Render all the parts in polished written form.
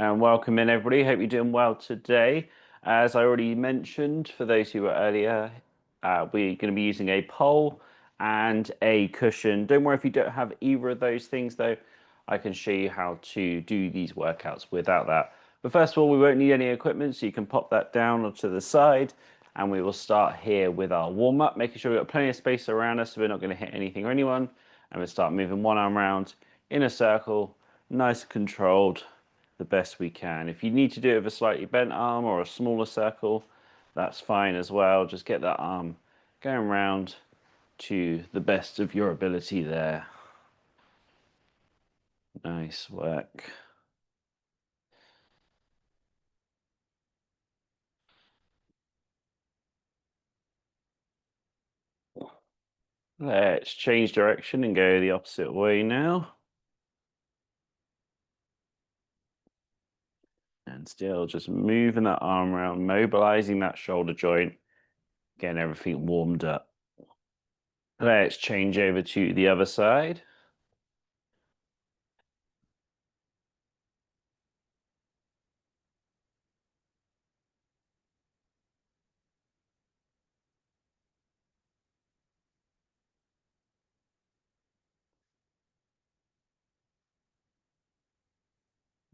and welcome in everybody. Hope you're doing well today. As I already mentioned, for those who were earlier, we're going to be using a pole and a cushion. Don't worry if you don't have either of those things though. I can show you how to do these workouts without that. But first of all, we won't need any equipment, so you can pop that down onto the side and we will start here with our warm-up, making sure we've got plenty of space around us so we're not going to hit anything or anyone. And we'll start moving one arm around in a circle, nice and controlled, the best we can. If you need to do it with a slightly bent arm or a smaller circle, that's fine as well. Just get that arm going round to the best of your ability there. Nice work. Let's change direction and go the opposite way now. And still just moving that arm around, mobilizing that shoulder joint, getting everything warmed up. Let's change over to the other side.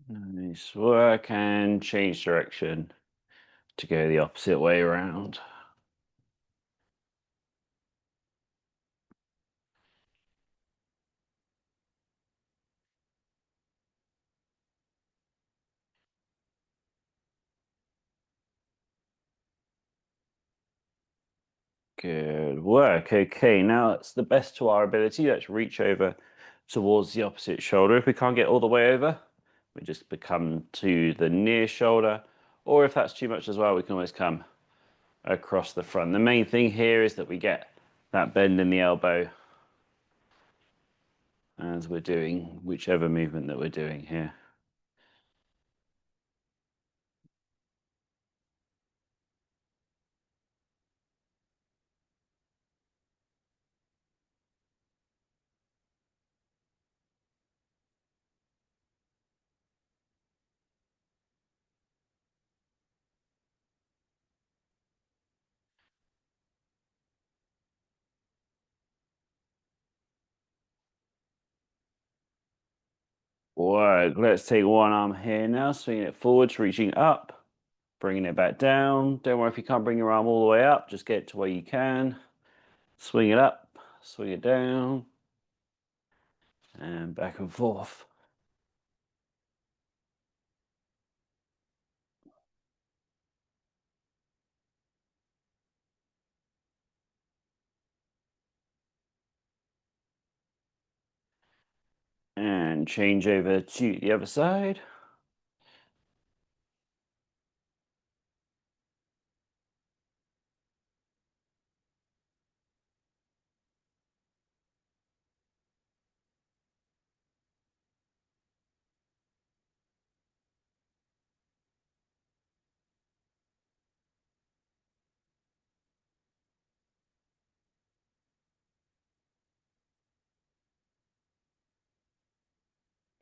Nice work, and change direction to go the opposite way around. Good work. Okay, now that's the best to our ability. Let's reach over towards the opposite shoulder. If we can't get all the way over, we just become to the near shoulder. Or if that's too much as well, we can always come across the front. The main thing here is that we get that bend in the elbow as we're doing whichever movement that we're doing here. Work. Let's take one arm here now, swinging it forwards, reaching up, bringing it back down. Don't worry if you can't bring your arm all the way up, just get it to where you can. Swing it up, swing it down, and back and forth. And change over to the other side.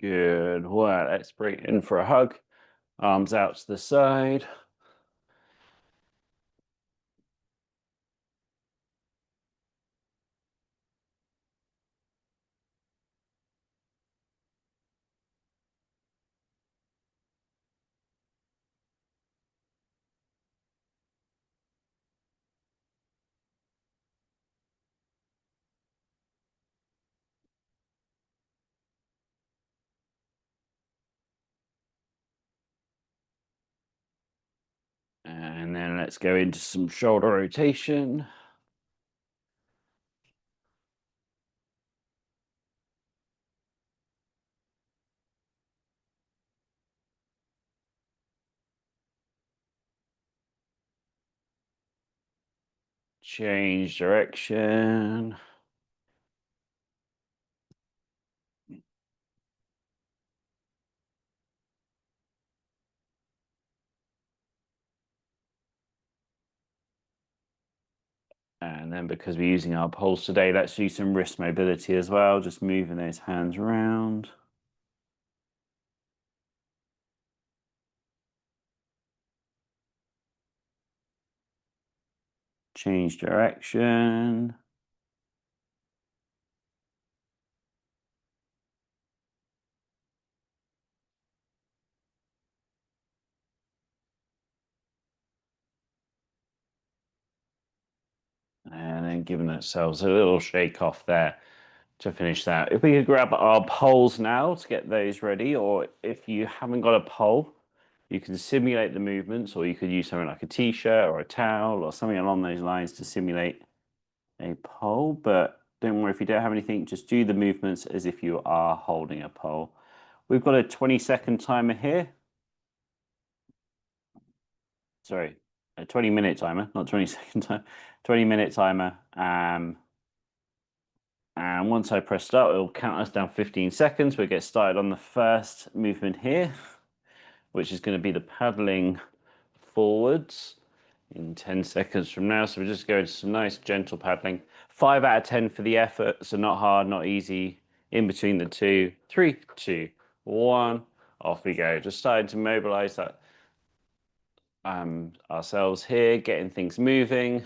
Good work. Let's bring it in for a hug. Arms out to the side. And then let's go into some shoulder rotation. Change direction. And then because we're using our poles today, let's use some wrist mobility as well. Just moving those hands around. Change direction. And then giving ourselves a little shake off there to finish that. If we could grab our poles now to get those ready, or if you haven't got a pole, you can simulate the movements, or you could use something like a t-shirt or a towel or something along those lines to simulate a pole. But don't worry if you don't have anything, just do the movements as if you are holding a pole. We've got a 20-second timer here. Sorry, a 20-minute timer, not 20-second timer. 20-minute timer. And once I press start, it'll count us down 15 seconds. We'll get started on the first movement here, which is going to be the paddling forwards in 10 seconds from now. So we're just going to some nice gentle paddling. 5 out of 10 for the effort, so not hard, not easy. In between the two. 3, 2, 1. Off we go. Just starting to mobilize that ourselves here, getting things moving.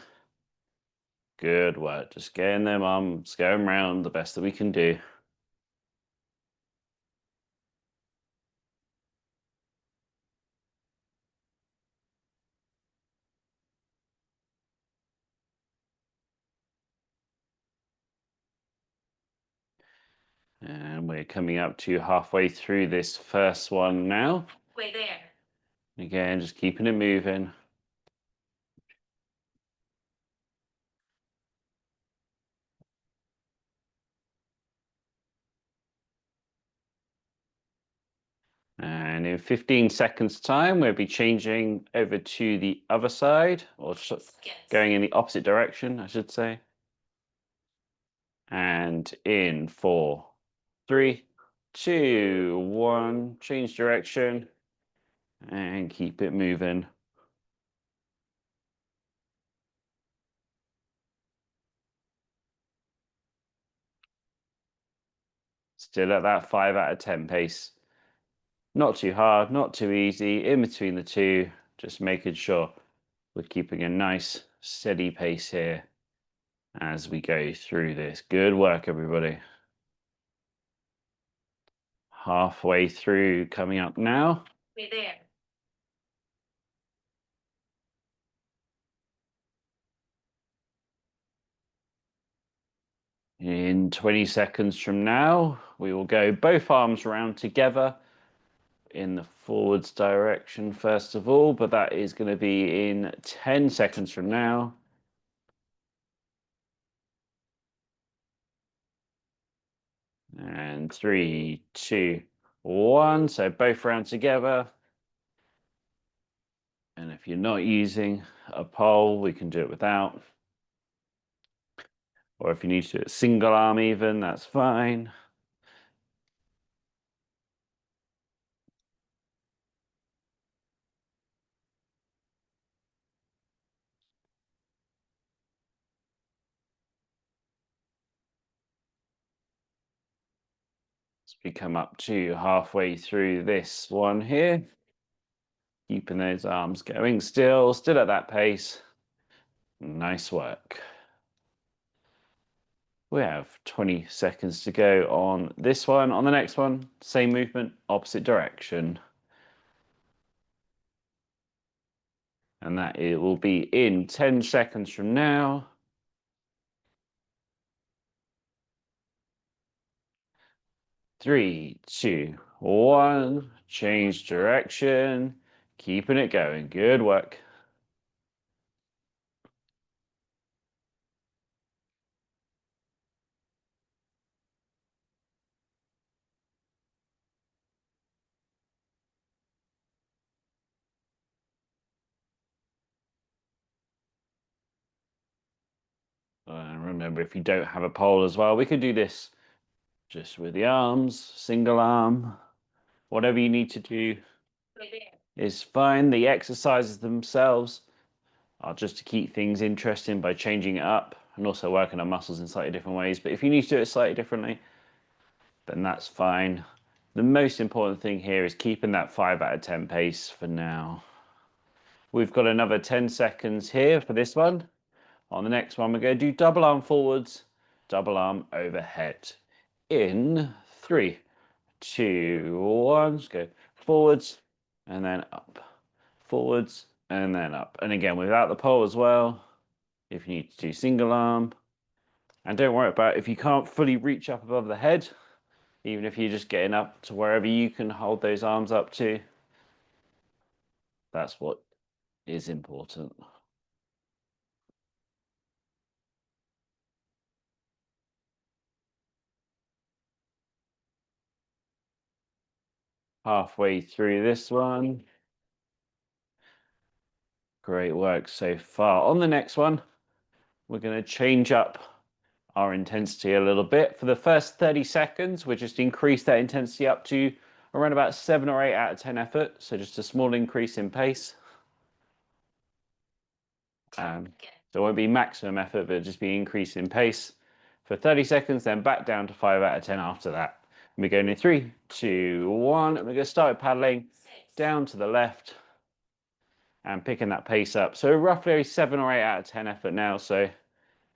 Good work. Just getting them arms going round the best that we can do. And we're coming up to halfway through this first one now. Way there. Again, just keeping it moving. And in 15 seconds time, we'll be changing over to the other side, or going in the opposite direction, I should say. And in 4, 3, 2, 1, change direction and keep it moving. Still at that 5 out of 10 pace. Not too hard, not too easy, in between the two, just making sure we're keeping a nice steady pace here as we go through this. Good work, everybody. Halfway through coming up now. Way there. In 20 seconds from now, we will go both arms around together in the forwards direction first of all, but that is going to be in 10 seconds from now. And 3, 2, 1. So both round together. And if you're not using a pole, we can do it without. Or if you need to do it single arm even, that's fine. As we come up to halfway through this one here. Keeping those arms going still at that pace. Nice work. We have 20 seconds to go on this one. On the next one, same movement, opposite direction. And that it will be in 10 seconds from now. 3, 2, 1. Change direction. Keeping it going. Good work. Remember, if you don't have a pole as well, we could do this just with the arms, single arm, whatever you need to do is fine. The exercises themselves are just to keep things interesting by changing it up and also working on muscles in slightly different ways. But if you need to do it slightly differently, then that's fine. The most important thing here is keeping that 5 out of 10 pace for now. We've got another 10 seconds here for this one. On the next one, we're going to do double arm forwards, double arm overhead. In 3, 2, 1. Just go forwards and then up. Forwards and then up. And again, without the pole as well, if you need to do single arm. And don't worry about if you can't fully reach up above the head, even if you're just getting up to wherever you can hold those arms up to. That's what is important. Halfway through this one. Great work so far. On the next one, we're going to change up our intensity a little bit. For the first 30 seconds, we'll just increase that intensity up to around about 7 or 8 out of 10 effort. So just a small increase in pace. So it won't be maximum effort, but it'll just be increase in pace for 30 seconds, then back down to 5 out of 10 after that. And we're going in 3, 2, 1. And we're going to start paddling down to the left and picking that pace up. So roughly 7 or 8 out of 10 effort now. So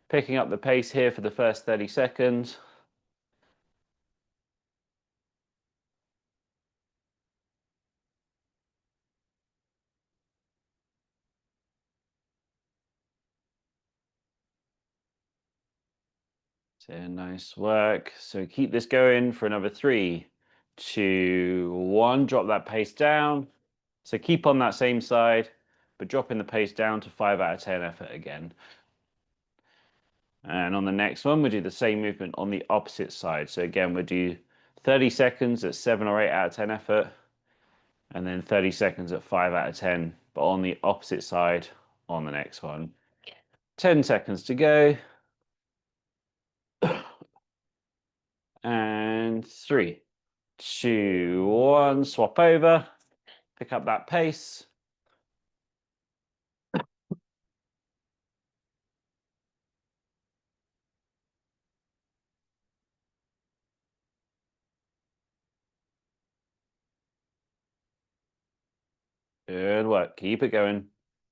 picking up the pace here for the first 30 seconds. So nice work. So keep this going for another 3, 2, 1. Drop that pace down. So keep on that same side, but dropping the pace down to 5 out of 10 effort again. And on the next one, we'll do the same movement on the opposite side. So again, we'll do 30 seconds at 7 or 8 out of 10 effort, and then 30 seconds at 5 out of 10, but on the opposite side on the next one. 10 seconds to go. And 3, 2, 1. Swap over. Pick up that pace. Good work. Keep it going.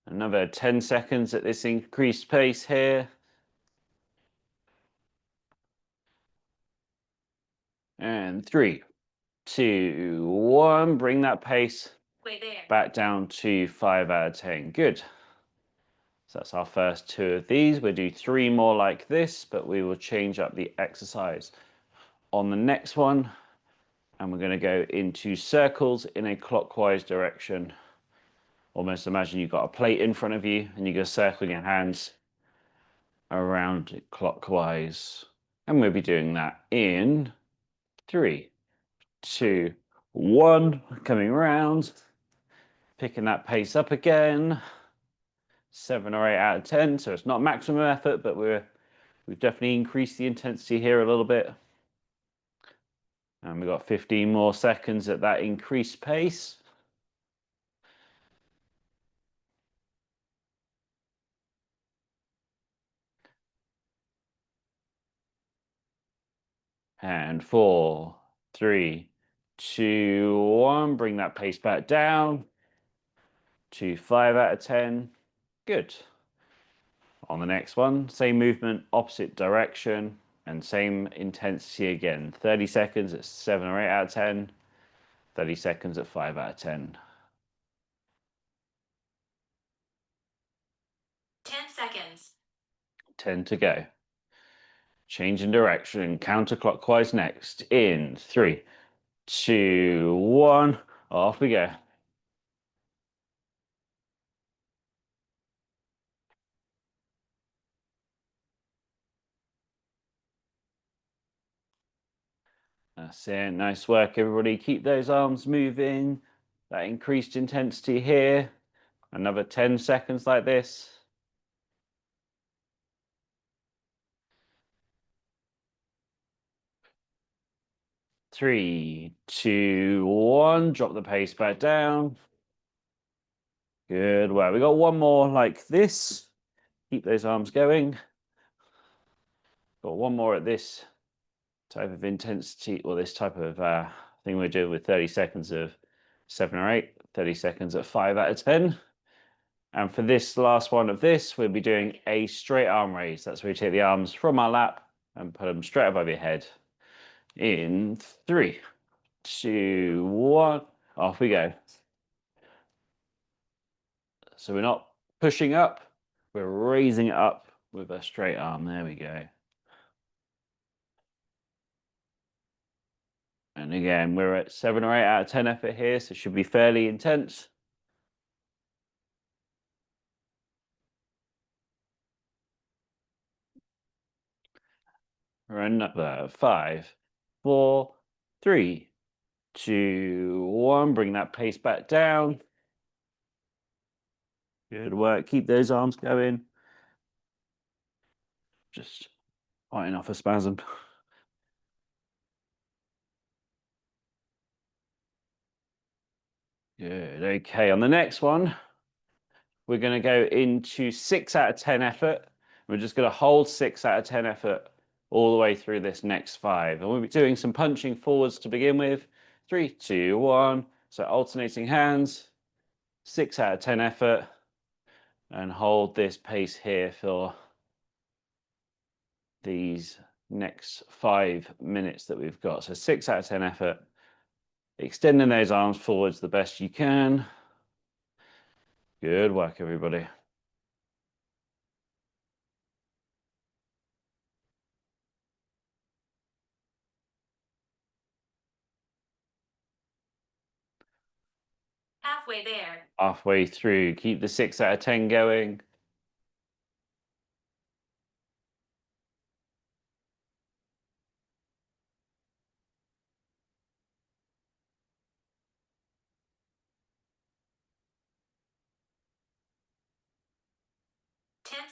Another 10 seconds at this increased pace here. And 3, 2, 1. Bring that pace back down to 5 out of 10. Good. So that's our first 2 of these. We'll do 3 more like this, but we will change up the exercise on the next one. And we're going to go into circles in a clockwise direction. Almost imagine you've got a plate in front of you and you go circling your hands around it clockwise. And we'll be doing that in 3, 2, 1. Coming around, picking that pace up again. 7 or 8 out of 10. So it's not maximum effort, but we've definitely increased the intensity here a little bit. And we've got 15 more seconds at that increased pace. And 4, 3, 2, 1. Bring that pace back down to 5 out of 10. Good. On the next one, same movement, opposite direction, and same intensity again. 30 seconds at 7 or 8 out of 10. 30 seconds at 5 out of 10. 10 seconds. 10 to go. Change in direction, counterclockwise next. In 3, 2, 1. Off we go. That's it. Nice work, everybody. Keep those arms moving. That increased intensity here. Another 10 seconds like this. 3, 2, 1. Drop the pace back down. Good work. We got one more like this. Keep those arms going. Got one more at this type of intensity, or this type of thing we're doing with 30 seconds of 7 or 8, 30 seconds at 5 out of 10. And for this last one of this, we'll be doing a straight arm raise. That's where we take the arms from our lap and put them straight above your head. In 3, 2, 1, off we go. So we're not pushing up, we're raising it up with a straight arm. There we go. And again, we're at 7 or 8 out of 10 effort here, so it should be fairly intense. Another 5, 4, 3, 2, 1. Bring that pace back down. Good work. Keep those arms going. Just fighting off a spasm. Good. Okay, on the next one, we're going to go into 6 out of 10 effort. We're just going to hold 6 out of 10 effort all the way through this next 5. And we'll be doing some punching forwards to begin with. 3, 2, 1. So alternating hands, 6 out of 10 effort. And hold this pace here for these next 5 minutes that we've got. So 6 out of 10 effort. Extending those arms forwards the best you can. Good work, everybody. Halfway there. Halfway through. Keep the 6 out of 10 going.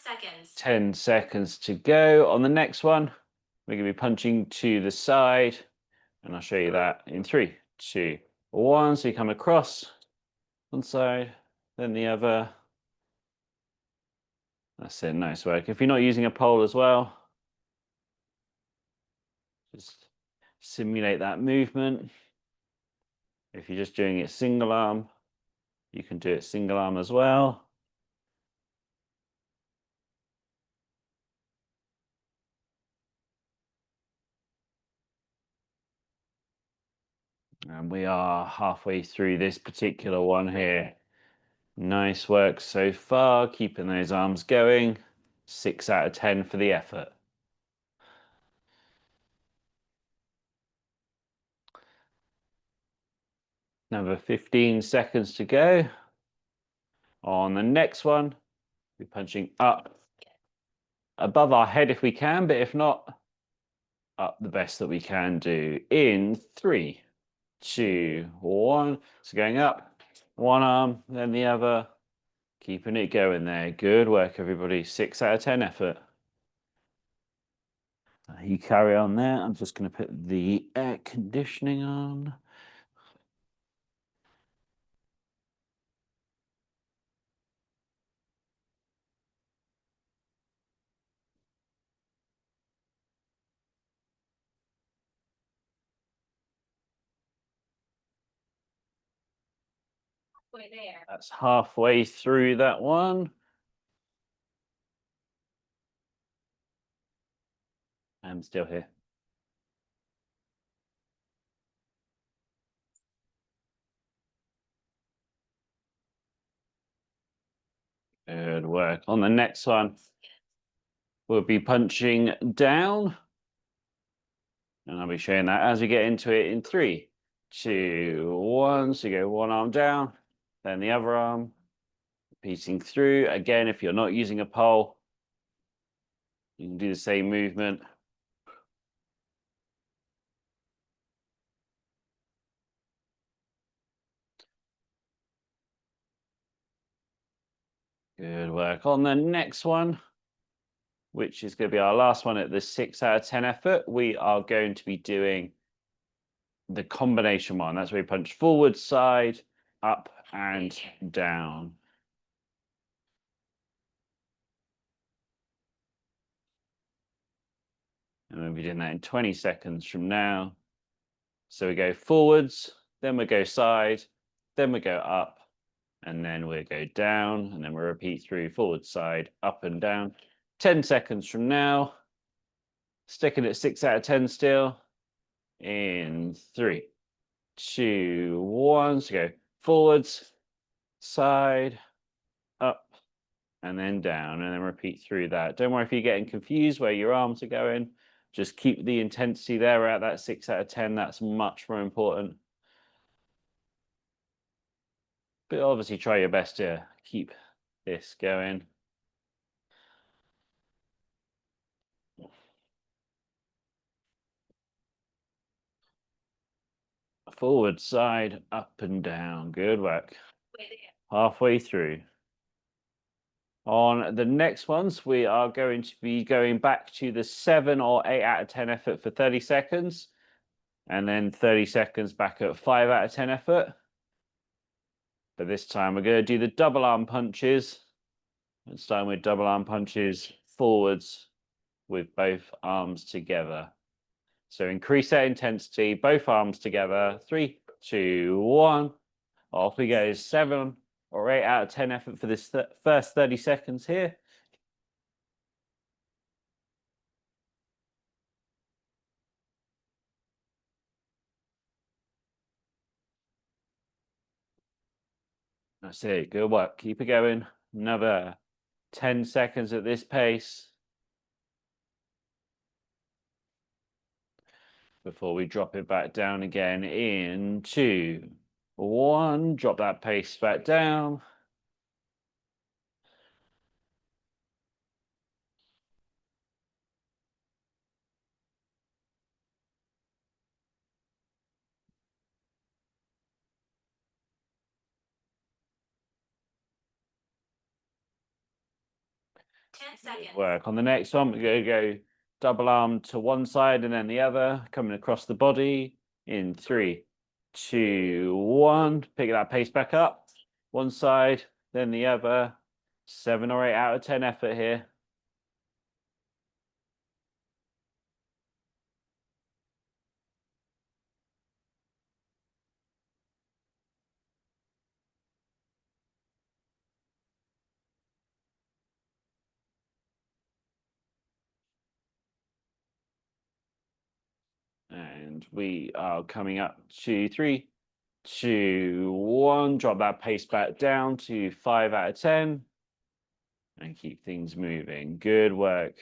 Seconds. 10 seconds to go. On the next one, we're going to be punching to the side, and I'll show you that in 3, 2, 1. So you come across one side, then the other. That's it. Nice work. If you're not using a pole as well, just simulate that movement. If you're just doing it single arm, you can do it single arm as well. And we are halfway through this particular one here. Nice work so far, keeping those arms going. 6 out of 10 for the effort. Another 15 seconds to go. On the next one, we're punching up above our head if we can, but if not, up the best that we can do. In 3, 2, 1. So going up, one arm, then the other. Keeping it going there. Good work, everybody. 6 out of 10 effort. You carry on there. I'm just going to put the air conditioning on. There. That's halfway through that one. I'm still here. Good work. On the next one, we'll be punching down. And I'll be showing that as we get into it in 3, 2, 1. So you go one arm down, then the other arm. Repeating through. Again, if you're not using a pole, you can do the same movement. Good work. On the next one, which is going to be our last one at the 6 out of 10 effort, we are going to be doing the combination one. That's where we punch forward, side, up, and down. And we'll be doing that in 20 seconds from now. So we go forwards, then we go side, then we go up, and then we'll go down, and then we'll repeat through forward, side, up and down. 10 seconds from now, sticking at 6 out of 10 still. In 3, 2, 1. So go forwards, side, up, and then down, and then repeat through that. Don't worry if you're getting confused where your arms are going. Just keep the intensity there at that 6 out of 10. That's much more important. But obviously try your best to keep this going. Forward, side, up and down. Good work. Halfway through. On the next ones, we are going to be going back to the 7 or 8 out of 10 effort for 30 seconds. And then 30 seconds back at 5 out of 10 effort. But this time we're going to do the double arm punches. And starting with double arm punches forwards with both arms together. So increase that intensity, both arms together. 3, 2, 1. Off we go. 7 or 8 out of 10 effort for this first 30 seconds here. That's it. Good work. Keep it going. Another 10 seconds at this pace before we drop it back down again in 2, 1. Drop that pace back down. Work on the next one. We're going to go double arm to one side and then the other, coming across the body in 3, 2, 1. Pick that pace back up. One side, then the other. 7 or 8 out of 10 effort here. And we are coming up to 3, 2, 1. Drop that pace back down to 5 out of 10. And keep things moving. Good work.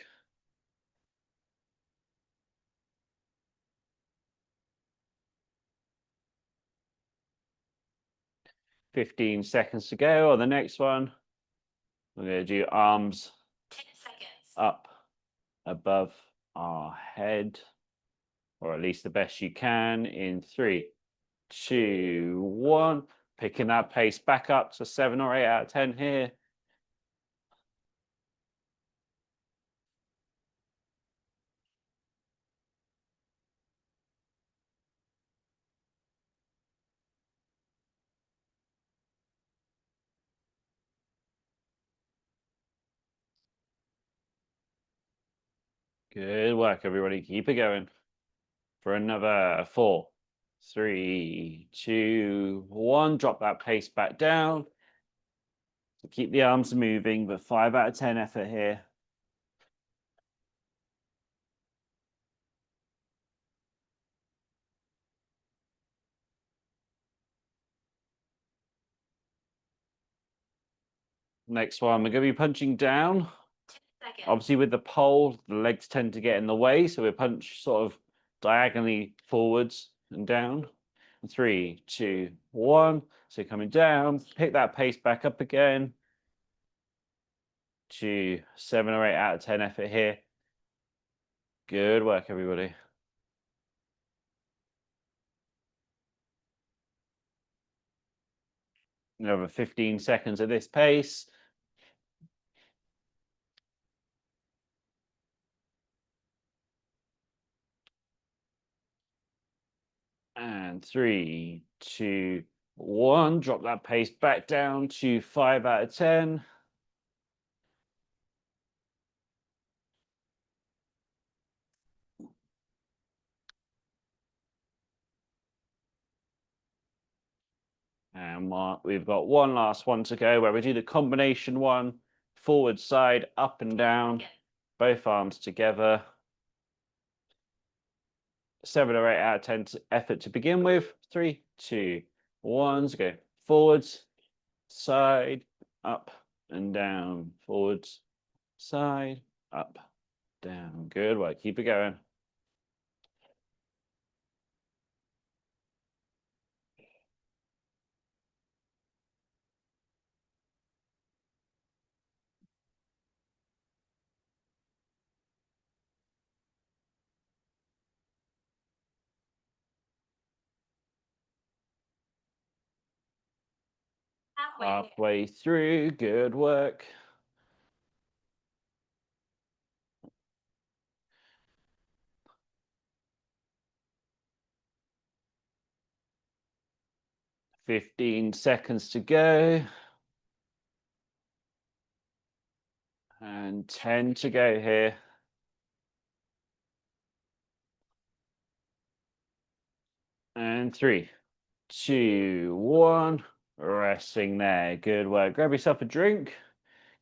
"15 seconds to go on the next one. We're going to do arms 10 seconds. Up above our head, or at least the best you can, in 3, 2, 1. Picking that pace back up to 7 or 8 out of 10 here. Good work, everybody. Keep it going for another 4, 3, 2, 1. Drop that pace back down. So keep the arms moving, but 5 out of 10 effort here. Next one, we're going to be punching down. 10 seconds. Obviously, with the pole, the legs tend to get in the way, so we punch sort of diagonally forwards and down. 3, 2, 1. So coming down, pick that pace back up again to 7 or 8 out of 10 effort here. Good work, everybody. Another 15 seconds at this pace. And 3, 2, 1. Drop that pace back down to 5 out of 10. And we've got one last one to go where we do the combination one, forward, side, up and down, both arms together. 7 or 8 out of 10 effort to begin with. 3, 2, 1, to go. Forwards, side, up and down, forwards, side, up, down. Good work. Keep it going. Halfway through. Good work. Fifteen seconds to go. And 10 to go here. And 3, 2, 1. Resting there. Good work. Grab yourself a drink.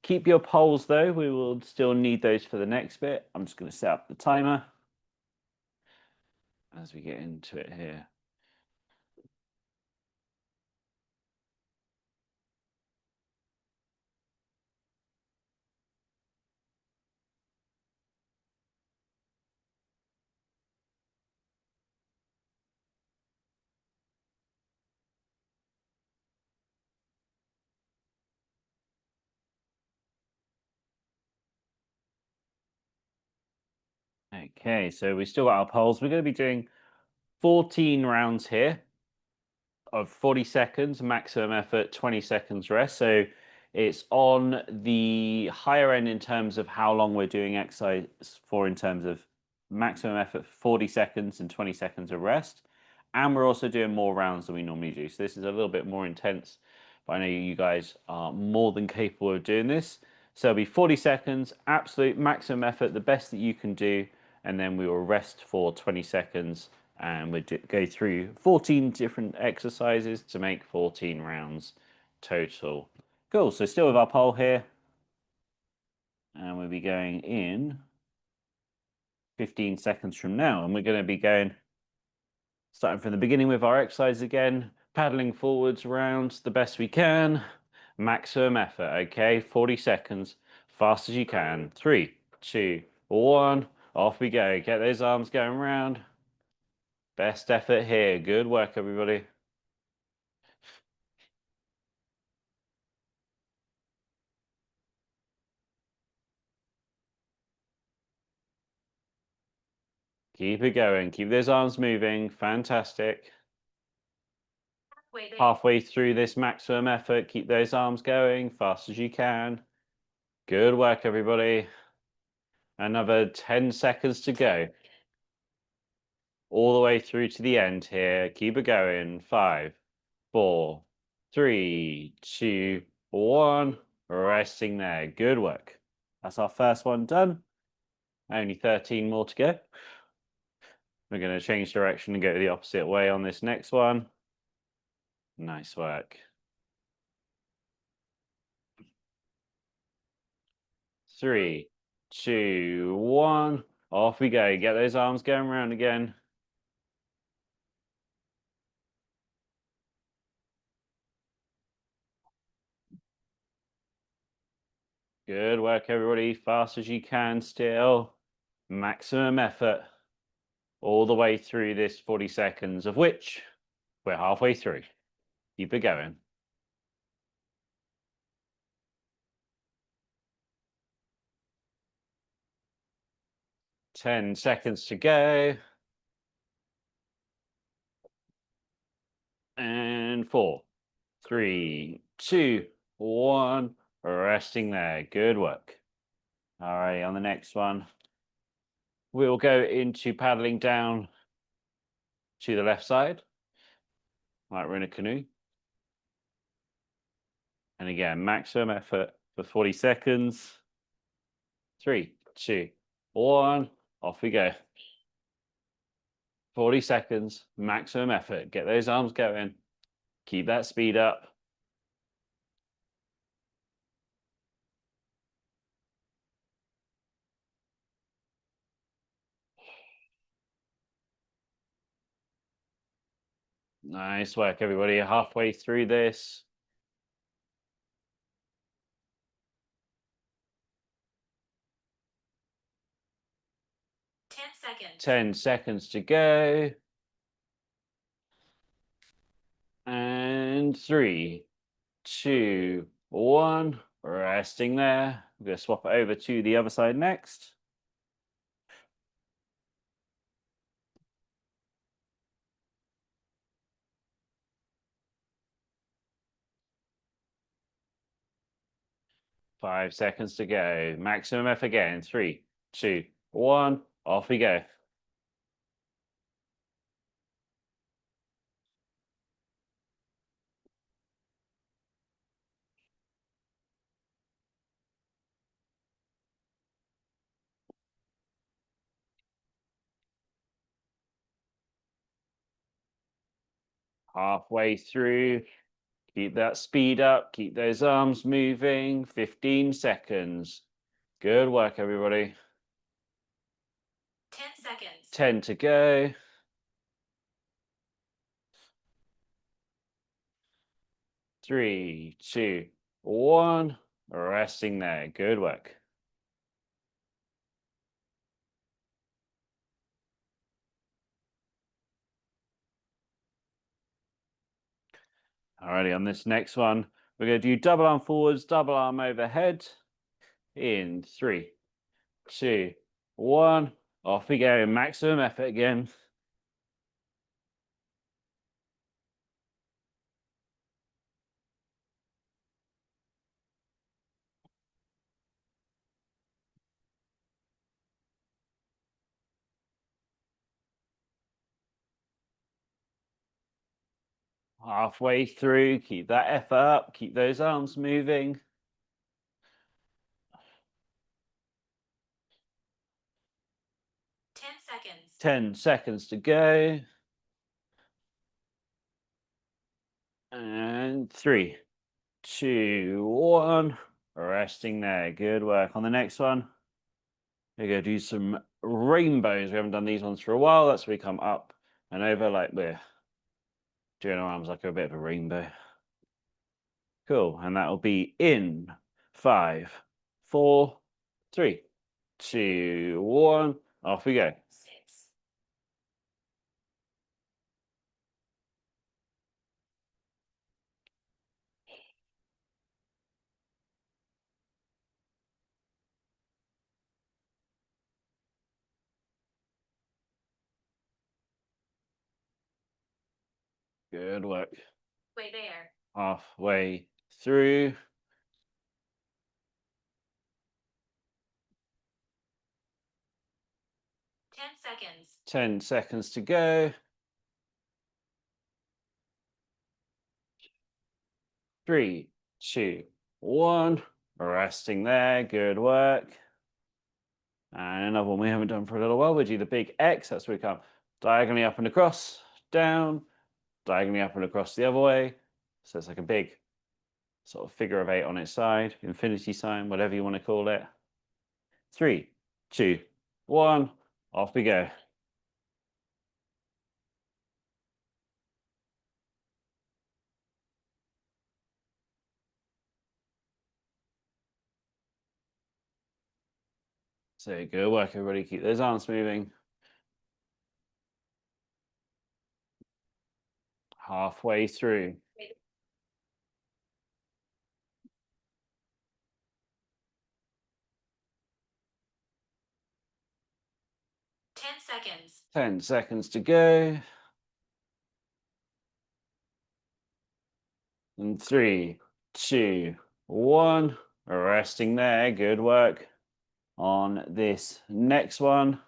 Keep your poles though. We will still need those for the next bit. I'm just going to set up the timer as we get into it here. Okay, so we still got our poles. We're going to be doing 14 rounds here of 40 seconds, maximum effort, 20 seconds rest. So it's on the higher end in terms of how long we're doing exercise for, in terms of maximum effort, 40 seconds and 20 seconds of rest. And we're also doing more rounds than we normally do. So this is a little bit more intense, but I know you guys are more than capable of doing this. So it'll be 40 seconds, absolute maximum effort, the best that you can do. And then we will rest for 20 seconds and we go through 14 different exercises to make 14 rounds total. Cool, so still with our pole here. And we'll be going in 15 seconds from now. And we're going to be starting from the beginning with our exercise again, paddling forwards, rounds the best we can. Maximum effort, okay? 40 seconds, fast as you can. 3, 2, 1, off we go. Get those arms going round. Best effort here. Good work, everybody. Keep it going. Keep those arms moving. Fantastic. Halfway through this maximum effort, keep those arms going fast as you can. Good work, everybody. Another 10 seconds to go. All the way through to the end here. Keep it going. 5, 4, 3, 2, 1. Resting there. Good work. That's our first one done. Only 13 more to go. We're going to change direction and go the opposite way on this next one. Nice work. 3, 2, 1. Off we go. Get those arms going around again. Good work, everybody. Fast as you can still. Maximum effort. All the way through this 40 seconds, of which we're halfway through. Keep it going. 10 seconds to go. And 4, 3, 2, 1. Resting there. Good work. All right, on the next one, we'll go into paddling down to the left side, like we're in a canoe. And again, maximum effort for 40 seconds. 3, 2, 1. Off we go. 40 seconds, maximum effort. Get those arms going. Keep that speed up. Nice work, everybody. Halfway through this. 10 seconds. 10 seconds to go. And 3, 2, 1. Resting there. We're going to swap it over to the other side next. Five seconds to go. Maximum effort again. 3, 2, 1. Off we go. Halfway through. Keep that speed up. Keep those arms moving. 15 seconds. Good work, everybody. 10 seconds. 10 to go. 3, 2, 1. Resting there. Good work. Alrighty, on this next one, we're going to do double arm forwards, double arm overhead. In 3, 2, 1. Off we go. Maximum effort again. Halfway through, keep that effort up, keep those arms moving. 10 seconds. 10 seconds to go. And 3, 2, 1. Resting there. Good work. On the next one, we're going to do some rainbows. We haven't done these ones for a while. That's where we come up and over like we're doing our arms like a bit of a rainbow. Cool. And that will be in 5, 4, 3, 2, 1. Off we go. 6. Good work. Way there. Halfway through. 10 seconds. 10 seconds to go. 3, 2, 1. Resting there. Good work. And another one we haven't done for a little while. We do the big X. That's where we come diagonally up and across, down, diagonally up and across the other way. So it's like a big sort of figure of 8 on its side, infinity sign, whatever you want to call it. 3, 2, 1. Off we go. So good work, everybody. Keep those arms moving. Halfway through. 10 seconds. 10 seconds to go. And 3, 2, 1. Resting there. Good work. On this next one,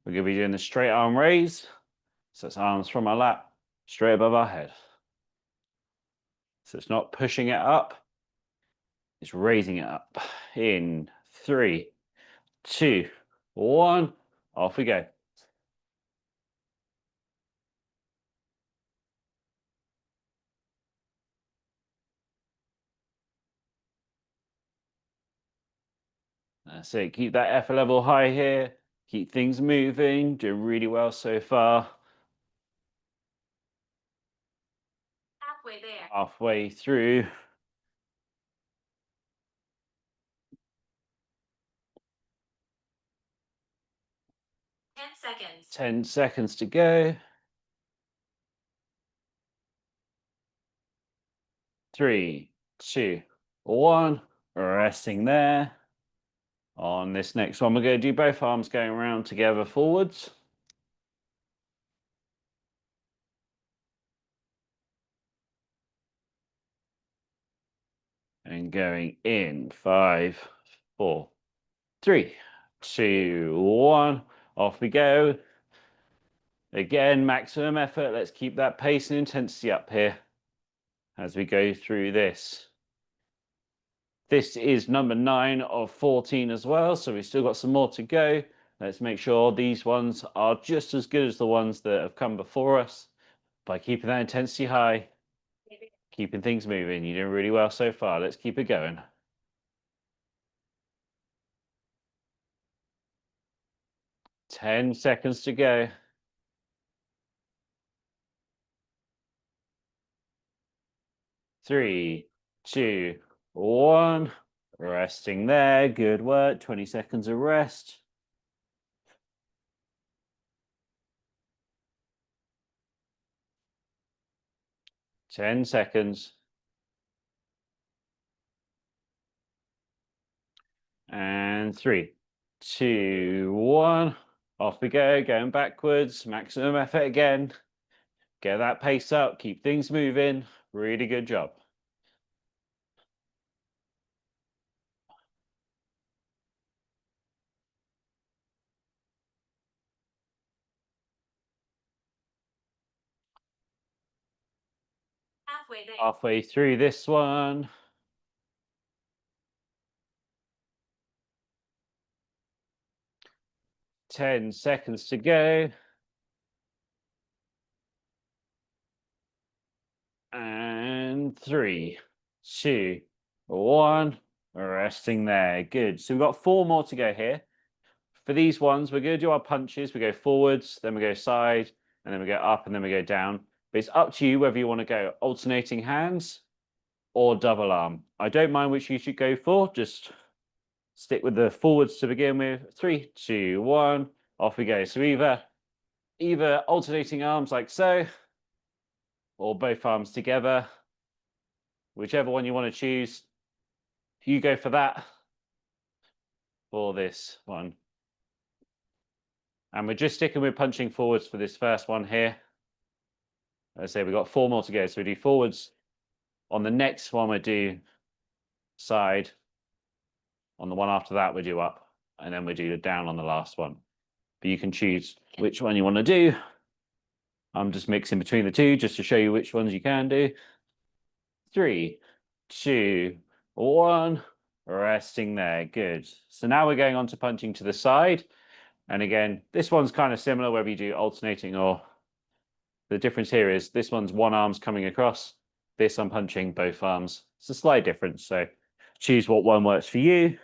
we're going to be doing the straight arm raise. So it's arms from our lap, straight above our head. So it's not pushing it up, it's raising it up. In 3, 2, 1. Off we go. Six. That's it. Keep that effort level high here. Keep things moving. Doing really well so far. Halfway there. Halfway through. Ten seconds. 10 seconds to go. 3, 2, 1. Resting there. On this next one, we're going to do both arms going around together forwards. And going in 5, 4, 3, 2, 1. Off we go. Again, maximum effort. Let's keep that pace and intensity up here as we go through this. This is number 9 of 14 as well, so we've still got some more to go. Let's make sure these ones are just as good as the ones that have come before us by keeping that intensity high, keeping things moving. You're doing really well so far. Let's keep it going. 10 seconds to go. 3, 2, 1. Resting there. Good work. 20 seconds of rest. 10 seconds. And 3, 2, 1. Off we go. Going backwards. Maximum effort again. Get that pace up. Keep things moving. Really good job. Halfway there. Halfway through this one. 10 seconds to go. And 3, 2, 1. Resting there. Good. So we've got 4 more to go here. For these ones, we're going to do our punches. We go forwards, then we go side, and then we go up, and then we go down. But it's up to you whether you want to go alternating hands or double arm. I don't mind which you should go for. Just stick with the forwards to begin with. 3, 2, 1. Off we go. So either alternating arms like so, or both arms together. Whichever one you want to choose, you go for that for this one. And we're just sticking with punching forwards for this first one here. As I say, we've got 4 more to go. So we do forwards. On the next one, we do side. On the one after that, we do up. And then we do the down on the last one. But you can choose which one you want to do. I'm just mixing between the two just to show you which ones you can do. 3, 2, 1. Resting there. Good. So now we're going on to punching to the side. And again, this one's kind of similar whether you do alternating or... The difference here is this one's one arm's coming across. This I'm punching both arms. It's a slight difference. So choose what one works for you.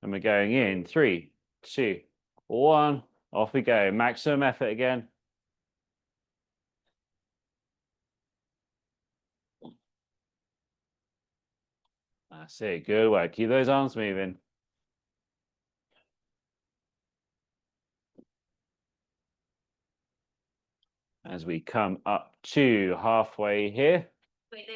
And we're going in 3, 2, 1. Off we go. Maximum effort again. That's it. Good work. Keep those arms moving. As we come up to halfway here. Halfway there.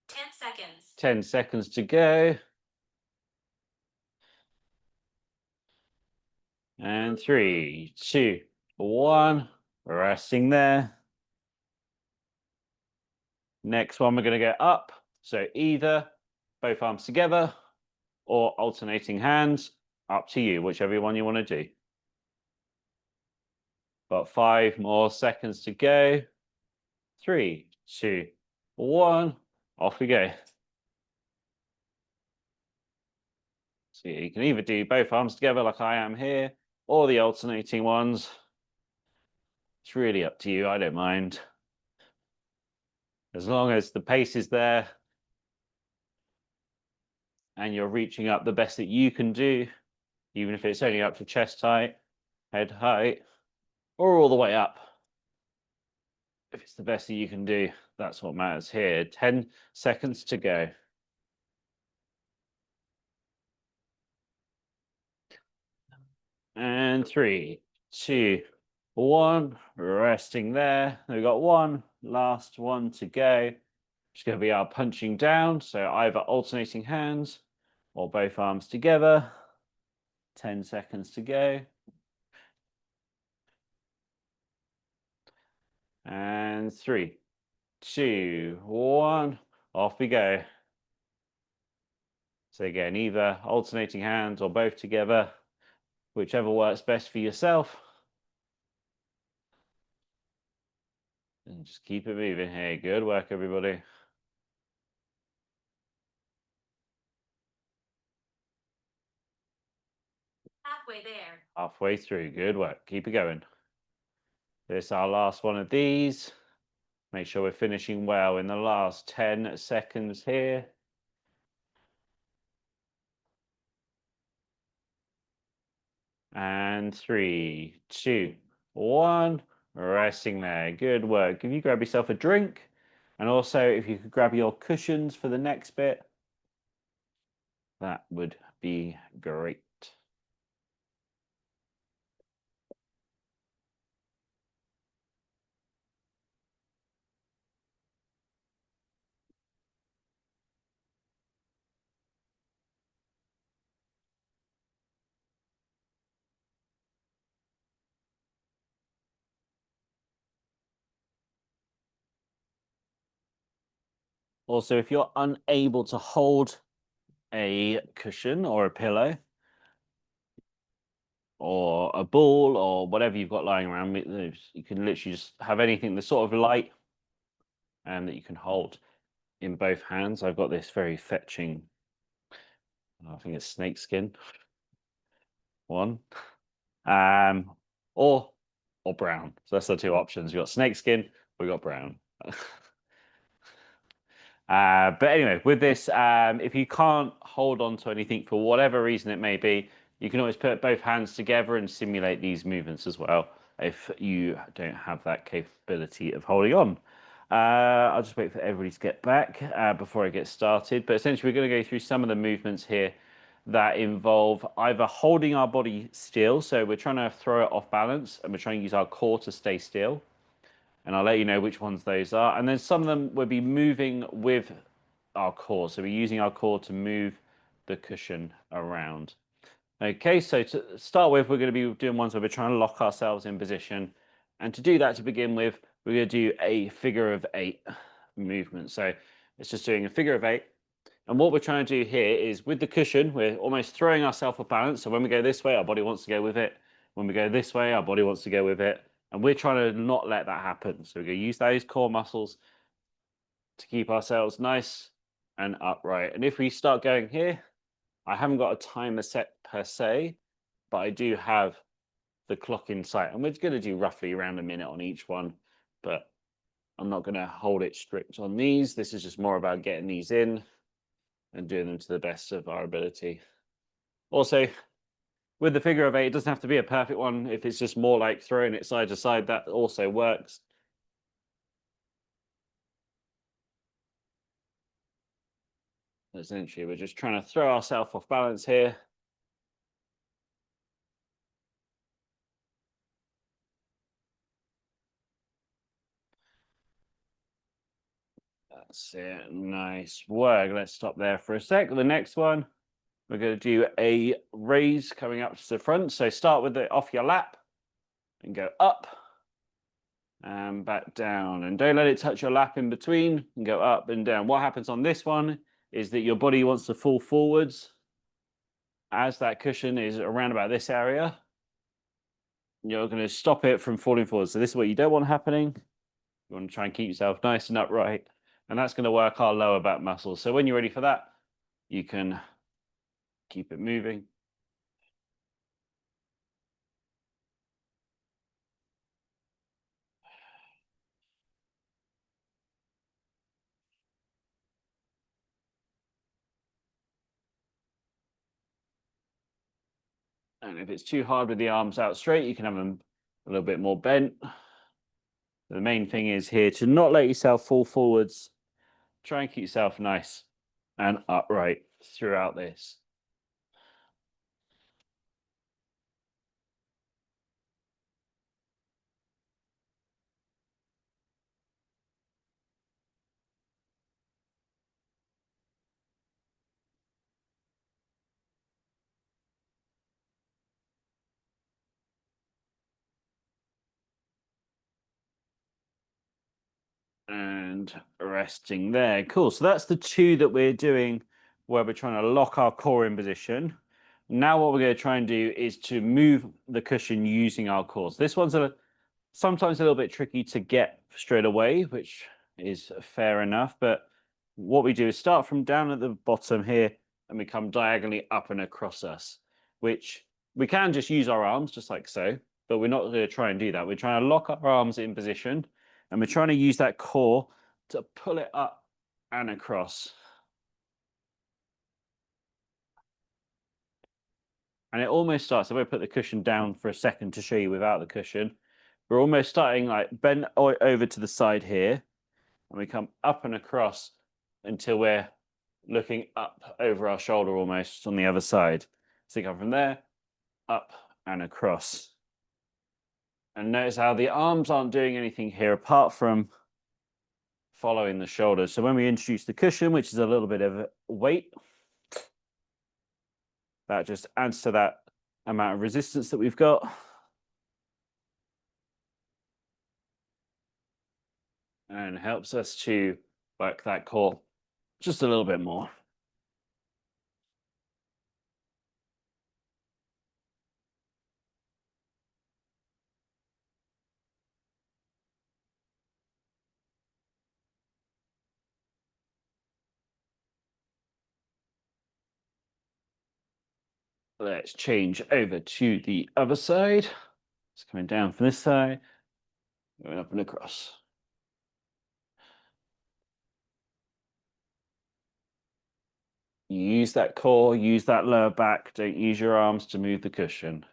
10 seconds. 10 seconds to go. And 3, 2, 1. Resting there. Next one, we're going to go up. So either both arms together or alternating hands. Up to you, whichever one you want to do. Got 5 more seconds to go. 3, 2, 1. Off we go. So you can either do both arms together like I am here, or the alternating ones. It's really up to you. I don't mind. As long as the pace is there and you're reaching up the best that you can do, even if it's only up to chest height, head height, or all the way up. If it's the best that you can do, that's what matters here. 10 seconds to go. And 3, 2, 1. Resting there. We've got one last one to go. It's going to be our punching down. So either alternating hands or both arms together. 10 seconds to go. And 3, 2, 1. Off we go. So again, either alternating hands or both together, whichever works best for yourself. And just keep it moving here. Good work, everybody. Halfway there. Halfway through. Good work. Keep it going. This is our last one of these. Make sure we're finishing well in the last 10 seconds here. And 3, 2, 1. Resting there. Good work. If you grab yourself a drink, and also if you could grab your cushions for the next bit, that would be great. Also, if you're unable to hold a cushion or a pillow or a ball or whatever you've got lying around, you can literally just have anything that's sort of light and that you can hold in both hands. I've got this very fetching, I think it's snake skin one, um, or brown. So that's the two options. You've got snake skin, we got brown. But anyway, with this, if you can't hold on to anything for whatever reason it may be, you can always put both hands together and simulate these movements as well if you don't have that capability of holding on. I'll just wait for everybody to get back before I get started. But essentially, we're going to go through some of the movements here that involve either holding our body still, so we're trying to throw it off balance, and we're trying to use our core to stay still, and I'll let you know which ones those are. And then some of them will be moving with our core. So we're using our core to move the cushion around. Okay, so to start with, we're going to be doing ones where we're trying to lock ourselves in position. And to do that, to begin with, we're going to do a figure of 8 movement. So it's just doing a figure of 8. And what we're trying to do here is with the cushion, we're almost throwing ourselves off balance. So when we go this way, our body wants to go with it. When we go this way, our body wants to go with it. And we're trying to not let that happen. So we're going to use those core muscles to keep ourselves nice and upright. And if we start going here, I haven't got a timer set per se, but I do have the clock in sight. And we're going to do roughly around a minute on each one, but I'm not going to hold it strict on these. This is just more about getting these in and doing them to the best of our ability. Also, with the figure of 8, it doesn't have to be a perfect one. If it's just more like throwing it side to side, that also works. Essentially, we're just trying to throw ourselves off balance here. That's it. Nice work. Let's stop there for a sec. The next one, we're going to do a raise coming up to the front. So start with it off your lap and go up and back down. And don't let it touch your lap in between, and go up and down. What happens on this one is that your body wants to fall forwards as that cushion is around about this area. You're going to stop it from falling forward. So this is what you don't want happening. You want to try and keep yourself nice and upright. And that's going to work our lower back muscles. So when you're ready for that, you can keep it moving. And if it's too hard with the arms out straight, you can have them a little bit more bent. The main thing is here to not let yourself fall forwards. Try and keep yourself nice and upright throughout this. And resting there. Cool. So that's the two that we're doing where we're trying to lock our core in position. Now what we're going to try and do is to move the cushion using our core. So this one's sometimes a little bit tricky to get straight away, which is fair enough. But what we do is start from down at the bottom here and we come diagonally up and across us, which we can just use our arms just like so, but we're not going to try and do that. We're trying to lock our arms in position and we're trying to use that core to pull it up and across. And it almost starts, if I put the cushion down for a second to show you without the cushion, we're almost starting like bend over to the side here, and we come up and across until we're looking up over our shoulder almost on the other side. So you come from there, up and across. And notice how the arms aren't doing anything here apart from following the shoulders. So when we introduce the cushion, which is a little bit of weight, that just adds to that amount of resistance that we've got. And helps us to work that core just a little bit more. Let's change over to the other side. It's coming down from this side, going up and across. Use that core, use that lower back. Don't use your arms to move the cushion.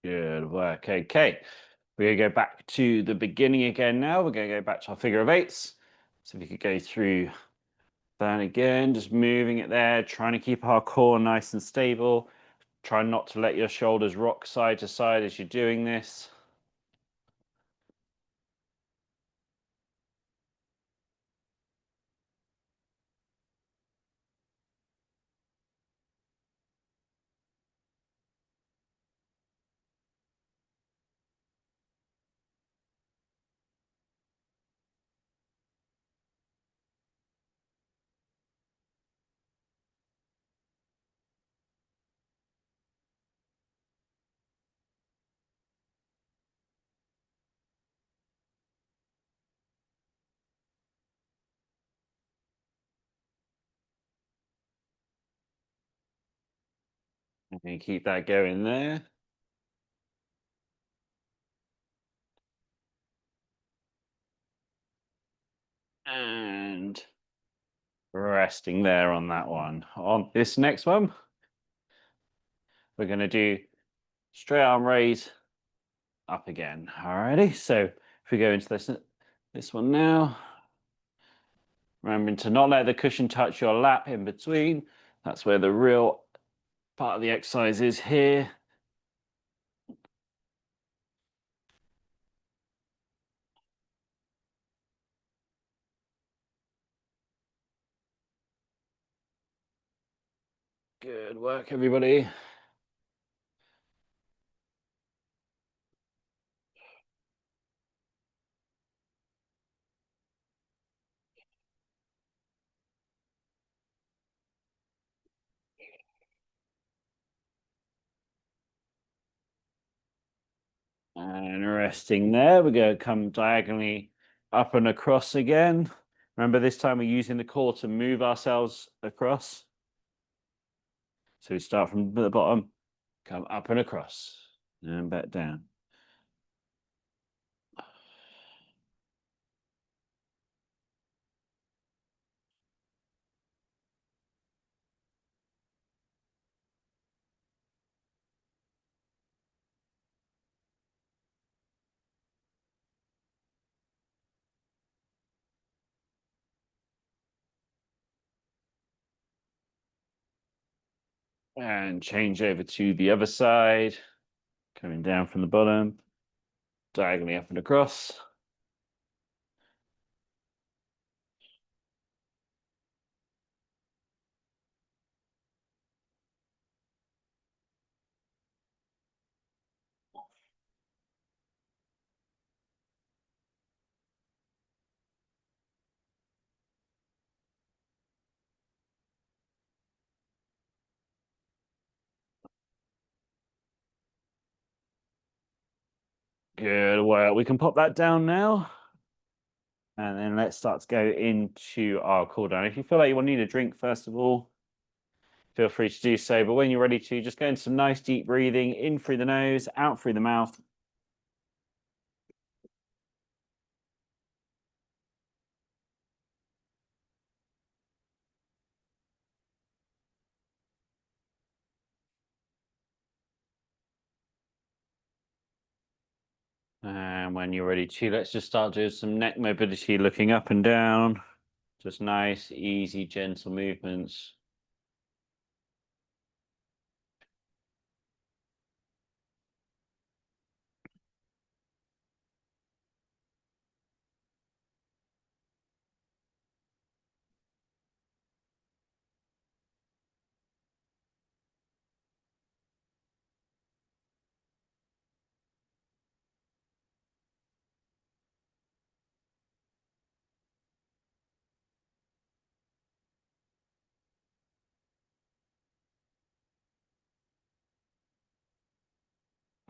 Good work. Okay. We're going to go back to the beginning again now. We're going to go back to our figure of eights. So if you could go through that again, just moving it there, trying to keep our core nice and stable. Try not to let your shoulders rock side to side as you're doing this. And keep that going there. And resting there on that one. On this next one, we're going to do straight arm raise up again. Alrighty. So if we go into this one now, remembering to not let the cushion touch your lap in between. That's where the real part of the exercise is here. Good work, everybody. And resting there, we're going to come diagonally up and across again. Remember, this time we're using the core to move ourselves across. So we start from the bottom, come up and across, and back down. And change over to the other side, coming down from the bottom, diagonally up and across. Good. Well, we can pop that down now. And then let's start to go into our cool down. If you feel like you will need a drink, first of all, feel free to do so. But when you're ready to, just go into some nice deep breathing in through the nose, out through the mouth. And when you're ready to, let's just start doing some neck mobility, looking up and down. Just nice, easy, gentle movements.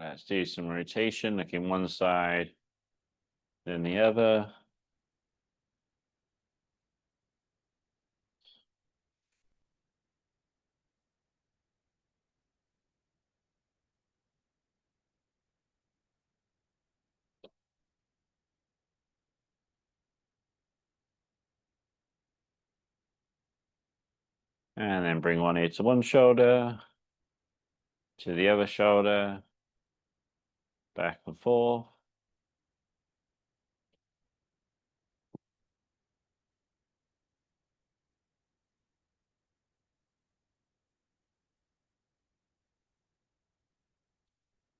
Let's do some rotation, looking one side, then the other. And then bring one ear to one shoulder, to the other shoulder, back and forth.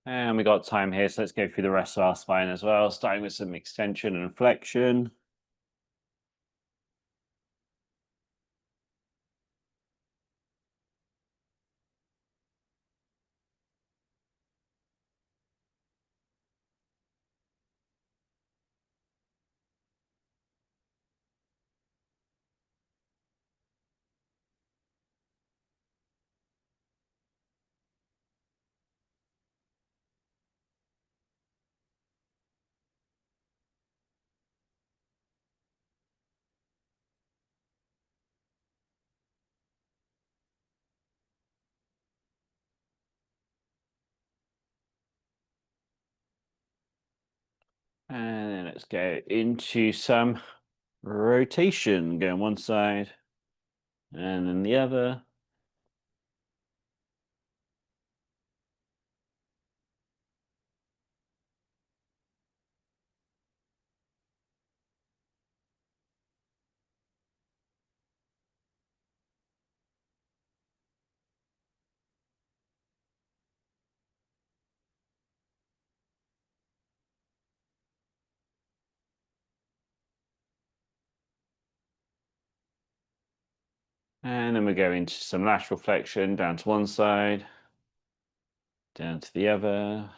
And we got time here, so let's go through the rest of our spine as well, starting with some extension and flexion. And then let's go into some rotation, going one side and then the other. And then we go into some lateral flexion, down to one side, down to the other.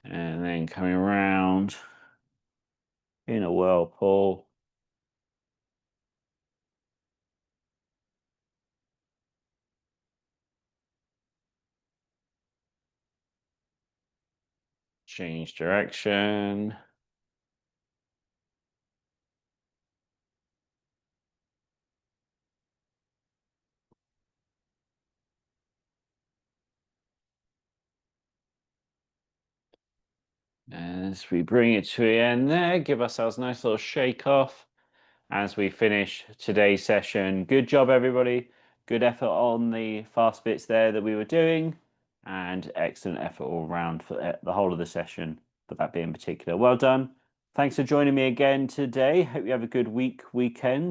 And then coming around in a whirlpool. Change direction. As we bring it to the end there, give ourselves a nice little shake off as we finish today's session. Good job, everybody. Good effort on the fast bits there that we were doing, and excellent effort all around for the whole of the session, but that bit in particular. Well done. Thanks for joining me again today. Hope you have a good weekend.